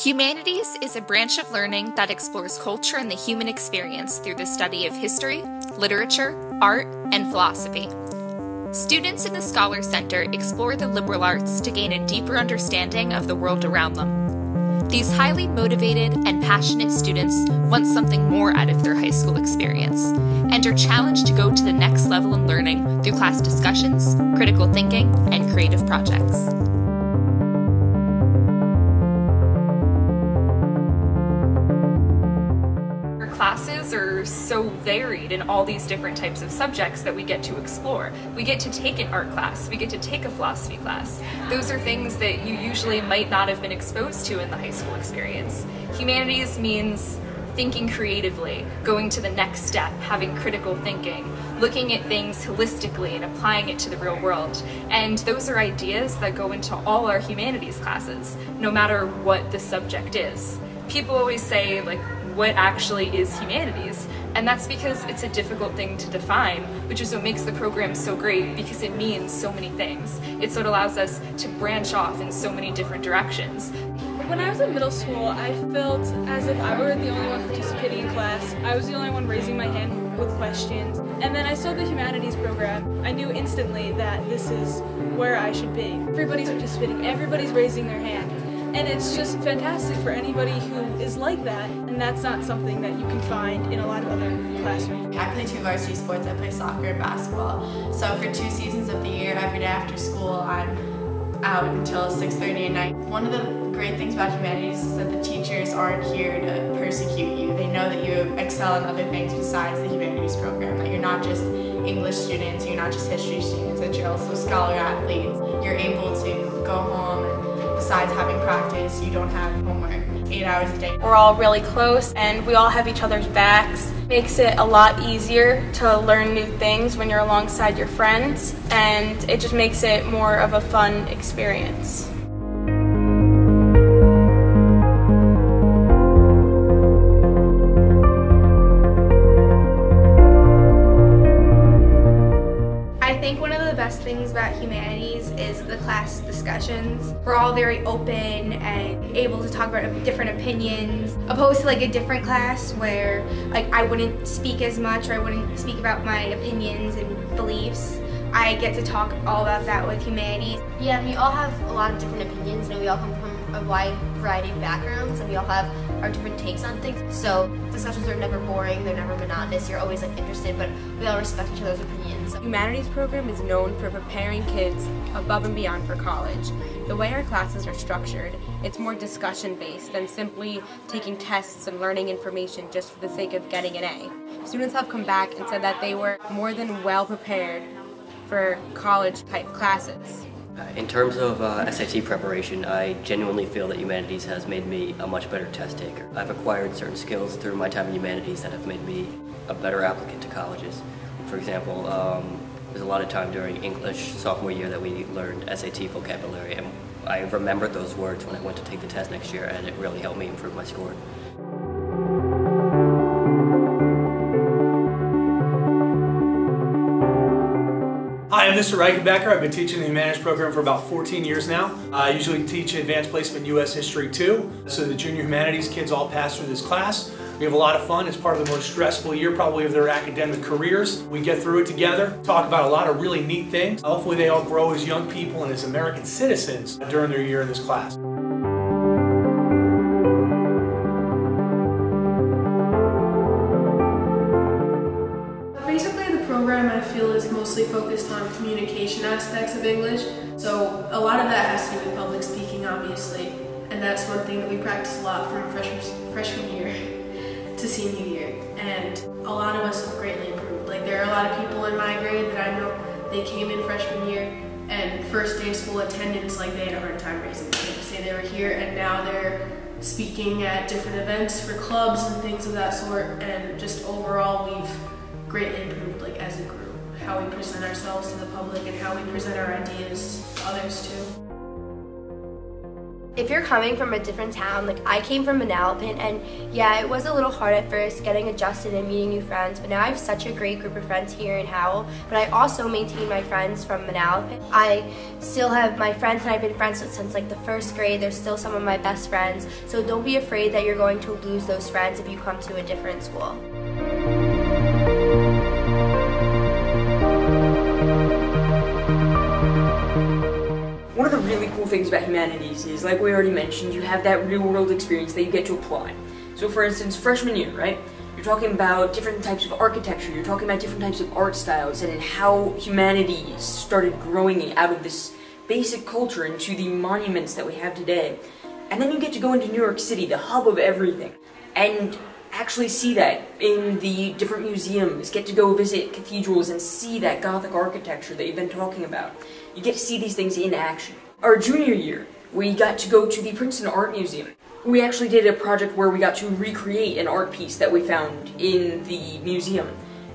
Humanities is a branch of learning that explores culture and the human experience through the study of history, literature, art, and philosophy. Students in the Scholar Center explore the liberal arts to gain a deeper understanding of the world around them. These highly motivated and passionate students want something more out of their high school experience and are challenged to go to the next level in learning through class discussions, critical thinking, and creative projects. Classes are so varied in all these different types of subjects that we get to explore. We get to take an art class, we get to take a philosophy class. Those are things that you usually might not have been exposed to in the high school experience. Humanities means thinking creatively, going to the next step, having critical thinking, looking at things holistically and applying it to the real world. And those are ideas that go into all our humanities classes, no matter what the subject is. People always say, like, what actually is humanities? And that's because it's a difficult thing to define, which is what makes the program so great, because it means so many things. It's what allows us to branch off in so many different directions. When I was in middle school, I felt as if I were the only one participating in class. I was the only one raising my hand with questions. And then I saw the humanities program. I knew instantly that this is where I should be. Everybody's participating, everybody's raising their hand. And it's just fantastic for anybody who is like that, and that's not something that you can find in a lot of other classrooms. I play two varsity sports. I play soccer and basketball. So for 2 seasons of the year, every day after school, I'm out until 6:30 at night. One of the great things about humanities is that the teachers aren't here to persecute you. They know that you excel in other things besides the humanities program, that you're not just English students, you're not just history students, that you're also scholar athletes. You're able to go home and besides having practice, you don't have homework 8 hours a day. We're all really close and we all have each other's backs. Makes it a lot easier to learn new things when you're alongside your friends, and it just makes it more of a fun experience. I think one of the best things about humanities is the class discussions. We're all very open and able to talk about different opinions, opposed to like a different class where like I wouldn't speak as much or I wouldn't speak about my opinions and beliefs. I get to talk all about that with humanities. Yeah, we all have a lot of different opinions, and we all come from a wide variety of backgrounds, and we all have our different takes on things. So discussions are never boring, they're never monotonous, you're always like interested, but we all respect each other's opinions. The Humanities program is known for preparing kids above and beyond for college. The way our classes are structured, it's more discussion-based than simply taking tests and learning information just for the sake of getting an A. Students have come back and said that they were more than well prepared for college-type classes. In terms of SAT preparation, I genuinely feel that Humanities has made me a much better test taker. I've acquired certain skills through my time in Humanities that have made me a better applicant to colleges. For example, there's a lot of time during English sophomore year that we learned SAT vocabulary, and I remembered those words when I went to take the test next year, and it really helped me improve my score. Hi, I'm Mr. Reichenbecker. I've been teaching the Humanities program for about 14 years now. I usually teach Advanced Placement U.S. History 2, so the junior humanities kids all pass through this class. We have a lot of fun. It's part of the most stressful year probably of their academic careers. We get through it together, talk about a lot of really neat things. Hopefully they all grow as young people and as American citizens during their year in this class. Basically, the program I feel is mostly focused on communication aspects of English, so a lot of that has to do with public speaking, obviously, and that's one thing that we practice a lot from freshman year to senior year, and a lot of us have greatly improved. Like, there are a lot of people in my grade that I know, they came in freshman year, and first day of school attendance, like, they had a hard time raising their hand to say they were here, and now they're speaking at different events for clubs and things of that sort, and just overall we've greatly improved, like, as a group, how we present ourselves to the public and how we present our ideas to others too. If you're coming from a different town, like I came from Manalapan, and yeah, it was a little hard at first getting adjusted and meeting new friends, but now I have such a great group of friends here in Howell. But I also maintain my friends from Manalapan. I still have my friends that I've been friends with since like the first grade. They're still some of my best friends, so don't be afraid that you're going to lose those friends if you come to a different school. One of the really cool things about humanities is, like we already mentioned, you have that real-world experience that you get to apply. So for instance, freshman year, right? You're talking about different types of architecture, you're talking about different types of art styles, and how humanities started growing out of this basic culture into the monuments that we have today. And then you get to go into New York City, the hub of everything, and actually see that in the different museums, get to go visit cathedrals and see that Gothic architecture that you've been talking about. You get to see these things in action. Our junior year, we got to go to the Princeton Art Museum. We actually did a project where we got to recreate an art piece that we found in the museum.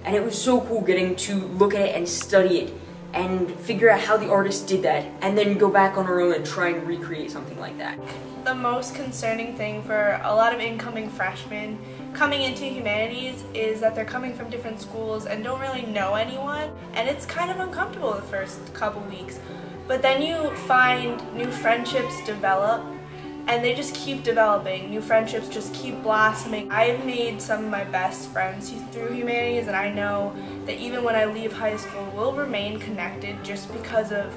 And it was so cool getting to look at it and study it and figure out how the artist did that, and then go back on our own and try and recreate something like that. The most concerning thing for a lot of incoming freshmen coming into humanities is that they're coming from different schools and don't really know anyone, and it's kind of uncomfortable the first couple weeks. But then you find new friendships develop, and they just keep developing. New friendships just keep blossoming. I've made some of my best friends through humanities, and I know that even when I leave high school, we'll remain connected just because of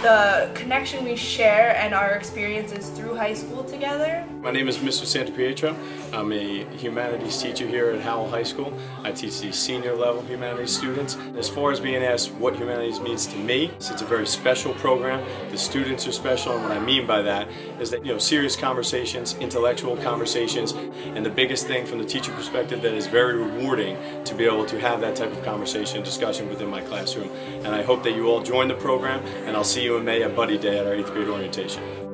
the connection we share and our experiences through high school together. My name is Mr. Santapietro. I'm a humanities teacher here at Howell High School. I teach the senior level humanities students. As far as being asked what humanities means to me, it's a very special program. The students are special, and what I mean by that is that, serious conversations, intellectual conversations, and the biggest thing from the teacher perspective that is very rewarding to be able to have that type of conversation and discussion within my classroom. And I hope that you all join the program, and I'll see you in May at Buddy Day at our 8th grade orientation.